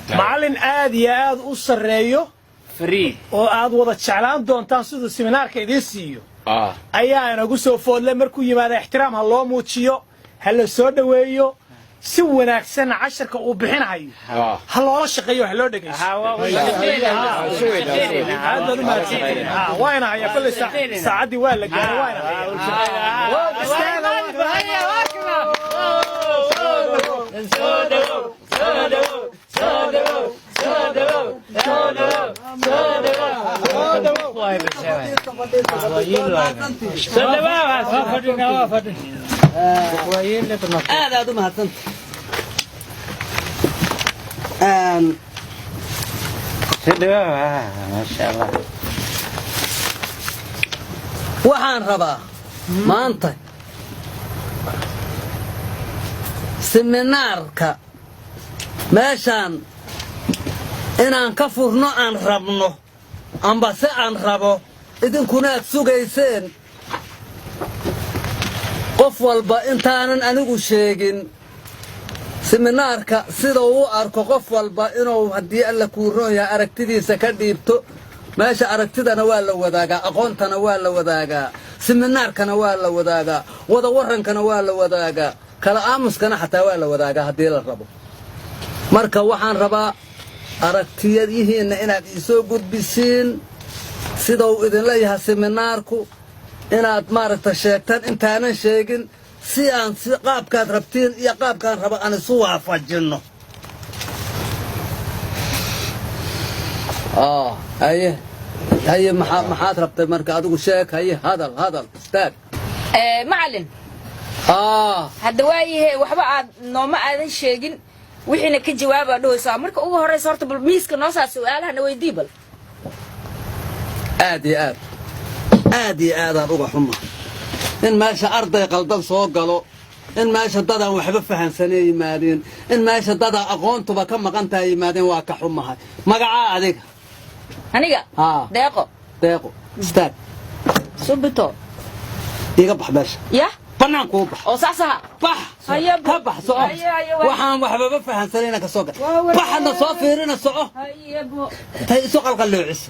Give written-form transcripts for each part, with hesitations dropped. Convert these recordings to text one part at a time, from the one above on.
معلن آد يا آد أسر ريو فري وآد وضع شعلان دون تنصد السمينار كيديسيو أيها أنا قصو فود لمركو يماذا احترام هالله موتشيو هلا سودا ويو سويناك سنة 10 وبحين هاي هلا والله شقيو هلا دقيش وين هاي كل ساعة دي وين وين هذا دوم هاتن ما شاء الله waxaan rabaa maanta seminaarka meeshaan inaan ka furno aan rabno amba se aan rabo idinkuna aad sugayseen qof walba intaanan anigu sheegin seminaarka sida uu arko qof walba inuu haddii alla kuu roon yahay aragtidiisa ka dhiibto meesha aragtidana waa la wadaagaa aqoontana waa la wadaagaa seminaarkana waa la wadaagaa wada warankana waa la wadaagaa kala aamuskana xataa waa la wadaagaa haddii la rabo marka waxaan rabaa aragtiyadihiinna inaad iisoo gudbisiin sida uu idinla yahay seminaarku inaad maaragta sheegtaan intaanan sheegin si aan qaabkaad rabtiin iyo qaabkaan raba aan isu waafajinno هي محاضرة بتمرك أدو شاك هذا استاذ معلم هدواي وحبا نوما آذن شاقين وحينا كجواب أدو سامرك أوه هوري صورت بالميسك نوصا سؤالها نويدي بل آدي أروغ حمى إن ماشا أرضي قلدان صوقلو إن ماشا دادا وحبا فهن سنة يمادين إن ماشا دادا أغونتو بكم مقانتا يمادين واكا حمى مقعا عليك هنيقا ديقو استاذ سبتو يقبح باشا يا بنان كوبح وصعصها بح كبح سؤال وحان وحبا بفهن سنة كسوقل بحنا صوفيرنا سؤال تاي سوق القلوعس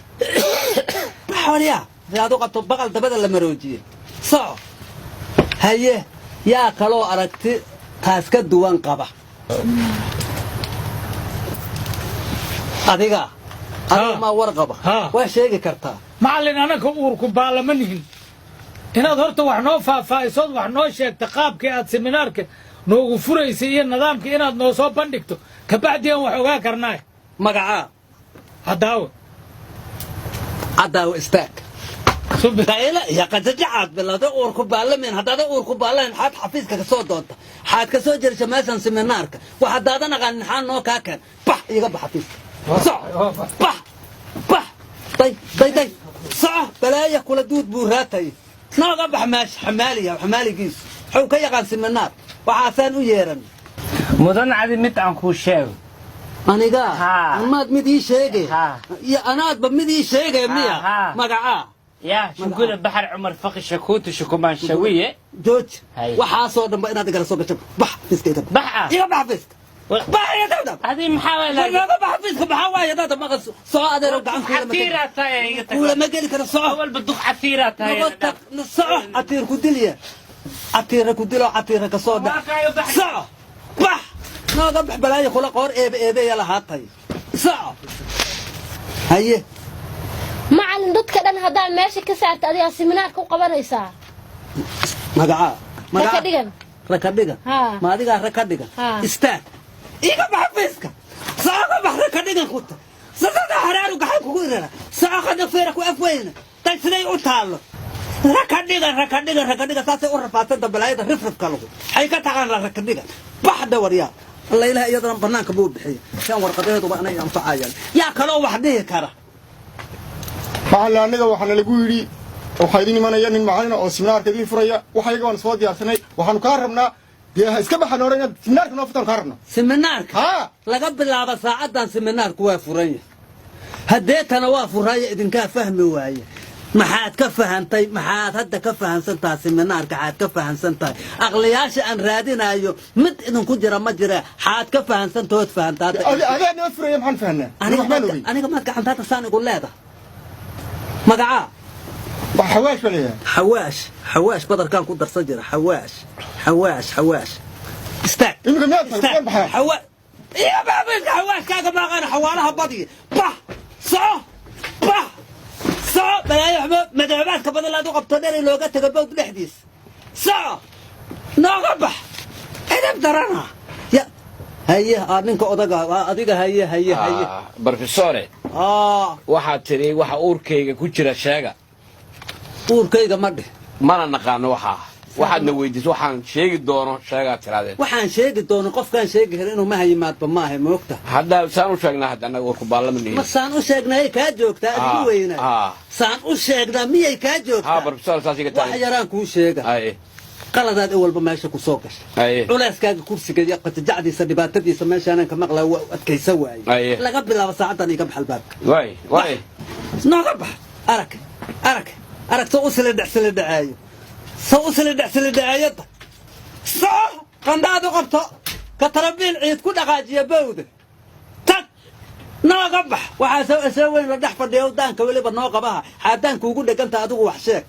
حوليا هذا قد بقل تبدل المروجية صع هيه يا كلو أردت تاسك دوان قبح أديكا أنا ما ورقبة وش يجي كرتا معلن أنا كوركم بالمنهن هنا ظهرت وحنا فايصود وحنا شيء تقاب كأت سمينارك نو فريسي النظام كأنه نو صوب بندكتو كبعد يوم وحوجا كرناه مقعا عداو استاك لا يا قد جعت بالله ده أوركم بالمن هذا ده أوركم بالمن حد حفيزك كسود دونت حد كسود جرش مثلا سمينارك وحد هذا نقل نحن نو كاكن بح يقبح حفيزك صح بح طيب صح بلايا كل دود بوراتي نقبح ماش حمالي قيس حو كي يقال سمينار وعسان ويرن مدن عادي مت عن خوشاو أنا قا ما مدي شيء يا أنا بمدي شيء يا ميا مقعا يا شو نقول بحر عمر فقي شكوت وشكومان شوية جوج وحاصل لما أنا تقدر سوق شوف بح فيسك بح يا بح فيسك بح يا دودة هذه محاولة لا بح فيسك بحوا يا دودة ما قص صعود هذا رجع عثيرات هاي ولا ما قال كذا صعود أول بدك عثيرات هاي صعود عثير كدلية عثير كدلة عثير كصعود صعود بح ما قبح بلاي خلق قار إيه يلا هاتي صعود هيه معلم dadka dhan hadaa meesha ka saarta adiga seminaarka u qabanaysaa rakadigan ma adiga rakadigan istaag iga baxfiska saaqa baxra kadigan kuta sadada haraaru gaxan kugu irana saaqa dhafeera ku afweyna taysiday u taalo rakadigan saasay u rafaatan dabalaayada rifrifka lagu hay ka taqaan la rakadigan baxda wariya الله إله يضرب بنانك بوب بحي كان ورقته وبأنا ينفع عيال يا كلو وحده كره معلنا أنا وحنا لقولي وحيدين ما نيجي معنا أو سمنار كذي فريا وحيجي عن صوت يا سني وحنا كارمنا إسكاب حنورنا سمنار كنا فتن كارمنا سمنار لقبل على ساعات سمنار كوا فريا هديت أنا وافريا إذن كان فهم وعي maxaad ka fahantay maxaad hadda ka fahansantahay seminaarka xaad ka fahansantahay aqliyaasha aan raadinayo mid idinku jira ma jira xaad ka fahansantood fahantaad adiga noo furaya maxaan fahnaa aniga ma gacantaada saan igu leedahay magaca حواش ولا ايه؟ حواش بدر كان كنت درسجر حواش استاك يمكن ما يفهم حواش يا بابا حواش كاك ما غير حوالها بطي بح صح بلا يحمد مدعبات بدل لا تقب تدري لو قلت قبل الحديث صح نقبح انا بدرنا يا هيا منك adiga هيا بروفيسور waxaad tiri waxa uurkayga ku jira sheega uurkayga ma dhih mana naqaano waxaadna weydiiso waxaan sheegi doono sheegaa tiraadeen waxaan sheegi doono qofkaan sheegi karin inuu ma hayimaadba ma ahay moogta hadda saan u sheegnaa hadda anaga warku baarlamaan ma saan u sheegnay ka joogtaa adigu weynaa saan u sheegnaa miyay ka joogtaa borofesoor saasiga tahay wax yaraan ku sheega qaladaad walba meesha ku soo gashay culeyskaaga kursiga iyo qatajacdiisa dhibaatadiisa meeshaanan ka maqlaa adkaysa waaye laga bilaabo saacadan iga baxal baabka waay nooga bax arag soo usila dhacaayo soo usila dhacaayada soo qandhaadu qabto ka tarabiil ciid ku dhaqaajiya bawda tag nooga bax waxaa soo weyn la dhex fadhiya daanka weliba noo qabaha xaadaanka ugu dheganta adigu wax sheeg